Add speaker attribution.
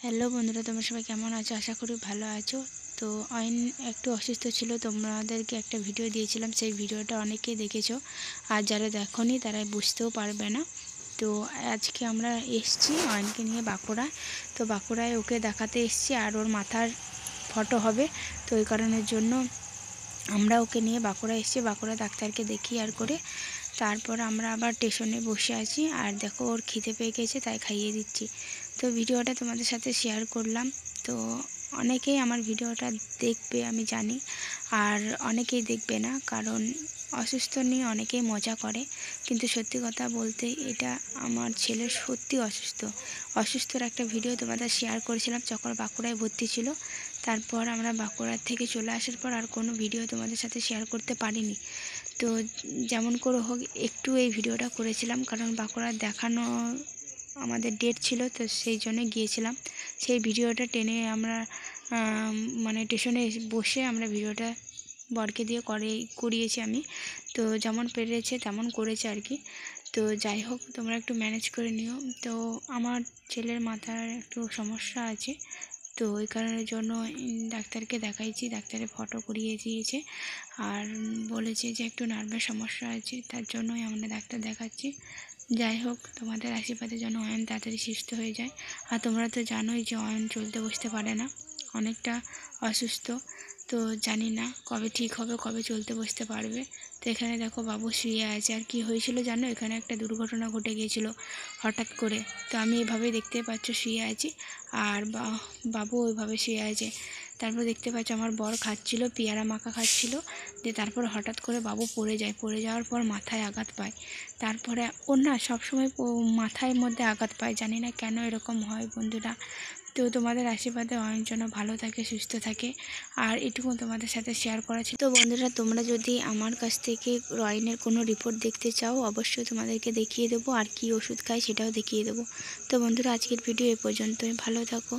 Speaker 1: Hello বন্ধুরা, তোমরা সবাই কেমন আছো? আশা করি ভালো আছো। তো অয়ন একটু অসুস্থ ছিল, তোমাদেরকে একটা ভিডিও দিয়েছিলাম, সেই ভিডিওটা অনেকেই দেখেছো, আর যারা দেখোনি তারা বুঝতেও পারবে না। তো আজকে আমরা এসছি অয়নকে নিয়ে বাঁকুড়ায়। তো বাঁকুড়ায় ওকে দেখাতে এসছি, আর ওর মাথার ফটো হবে। তো ওই কারণের জন্য আমরা ওকে নিয়ে বাঁকুড়া এসেছি, বাঁকুড়া ডাক্তারকে দেখি আর করে তারপর আমরা আবার স্টেশনে বসে আছি। আর দেখো ওর খিদে পেয়ে গেছে, তাই খাইয়ে দিচ্ছি। তো ভিডিওটা তোমাদের সাথে শেয়ার করলাম। তো অনেকেই আমার ভিডিওটা দেখবে আমি জানি, আর অনেকেই দেখবে না, কারণ অসুস্থ নিয়ে অনেকেই মজা করে, কিন্তু সত্যি কথা বলতে এটা আমার ছেলে সত্যি অসুস্থর একটা ভিডিও তোমাদের শেয়ার করেছিলাম যখন বাঁকুড়ায় ভর্তি ছিল। তারপর আমরা বাঁকুড়ার থেকে চলে আসার পর আর কোনো ভিডিও তোমাদের সাথে শেয়ার করতে পারিনি। তো যেমন করে হোক একটু এই ভিডিওটা করেছিলাম, কারণ বাঁকুড়ার দেখানো আমাদের ডেট ছিল, তো সেই জন্য গিয়েছিলাম। সেই ভিডিওটা টেনে আমরা মানে স্টেশনে বসে আমরা ভিডিওটা বরকে দিয়ে করিয়েছি আমি। তো যেমন পেরেছে তেমন করেছে আর কি। তো যাই হোক, তোমরা একটু ম্যানেজ করে নিও। তো আমার ছেলের মাথার একটু সমস্যা আছে, তো ওই কারণের জন্য ডাক্তারকে দেখাইছি, ডাক্তারে ফটো করিয়ে দিয়েছে, আর বলেছে যে একটু নার্ভের সমস্যা আছে, তার জন্যই আমরা ডাক্তার দেখাচ্ছি। যাই হোক, তোমাদের আশীর্বাদে যেন অয়ন তাড়াতাড়ি সুস্থ হয়ে যায়। আর তোমরা তো জানোই যে অয়ন চলতে বসতে পারে না, অনেকটা অসুস্থ। তো জানি না কবে ঠিক হবে, কবে চলতে বসতে পারবে। তো এখানে দেখো বাবু শুয়ে আছে। আর কি হয়েছিল জানো, এখানে একটা দুর্ঘটনা ঘটে গিয়েছিল হঠাৎ করে। তো আমি এভাবেই দেখতে পাচ্ছ শুয়ে আছি, আর বাবু ওইভাবে শুয়ে আছে। তারপর দেখতে পাচ্ছ আমার বর খাচ্ছিল, পেয়ারা মাখা খাচ্ছিল, দিয়ে তারপর হঠাৎ করে বাবু পড়ে যায়, পড়ে যাওয়ার পর মাথায় আঘাত পায়। তারপরে ওর না সবসময় মাথায় মধ্যে আঘাত পায়, জানি না কেন এরকম হয় বন্ধুরা। তো তোমাদের আশীর্বাদে অয়ন যেন ভালো থাকে, সুস্থ থাকে, আর এটুকু তোমাদের সাথে শেয়ার করা ছিল। তো বন্ধুরা, তোমরা যদি আমার কাছ থেকে অয়নের কোনো রিপোর্ট দেখতে চাও, অবশ্যই তোমাদেরকে দেখিয়ে দেবো, আর কি ওষুধ খাই সেটাও দেখিয়ে দেবো। তো বন্ধুরা, আজকের ভিডিও এ পর্যন্তই। ভালো থাকো।